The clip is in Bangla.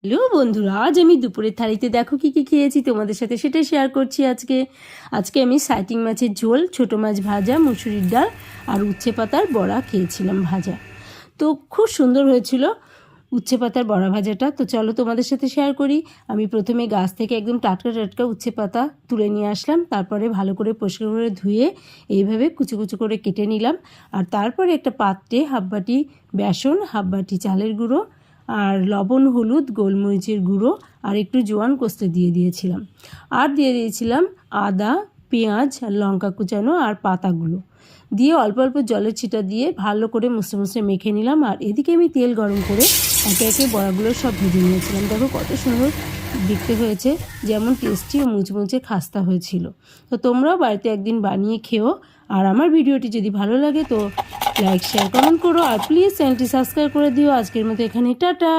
হ্যালো বন্ধুরা, আজ আমি দুপুরের থালিতে দেখো কি কি খেয়েছি তোমাদের সাথে সেটাই শেয়ার করছি। আজকে আমি সাইটিং মাছের ঝোল, ছোটো মাছ ভাজা, মুসুরির ডাল আর উচ্ছে পাতার বড়া খেয়েছিলাম ভাজা। তো খুব সুন্দর হয়েছিল উচ্ছে পাতার বড়া ভাজাটা। তো চলো তোমাদের সাথে শেয়ার করি। আমি প্রথমে গাছ থেকে একদম টাটকা টাটকা উচ্ছে পাতা তুলে নিয়ে আসলাম, তারপরে ভালো করে পরিষ্কার করে ধুয়ে এইভাবে কুচো কুচো করে কেটে নিলাম। আর তারপরে একটা পাত্রে হাফ বাটি বেসন, হাফ বাটি চালের গুঁড়ো আর লবণ, হলুদ, গোলমরিচের গুঁড়ো আর একটু জোয়ান কোস্তে দিয়ে দিয়েছিলাম। আর দিয়ে দিয়েছিলাম আদা, পেঁয়াজ আর লঙ্কা কুচানো আর পাতাগুলো দিয়ে অল্প অল্প জলের ছিটা দিয়ে ভালো করে মুসড়ে মুসড়ে মেখে নিলাম। আর এদিকে আমি তেল গরম করে একে একে বড়াগুলো সব ভেজে নিয়েছিলাম। দেখো কত সুন্দর দেখতে হয়েছে, যেমন টেস্টি ও মুচমুচে খাস্তা হয়েছিল। তো তোমরাও বাড়িতে একদিন বানিয়ে খেও। আর আমার ভিডিওটি যদি ভালো লাগে তো লাইক, শেয়ার, কমেন্ট করো আর প্লিজ চ্যানেলটি সাবস্ক্রাইব করে দিও। আজকের মতো এখানে টাটা।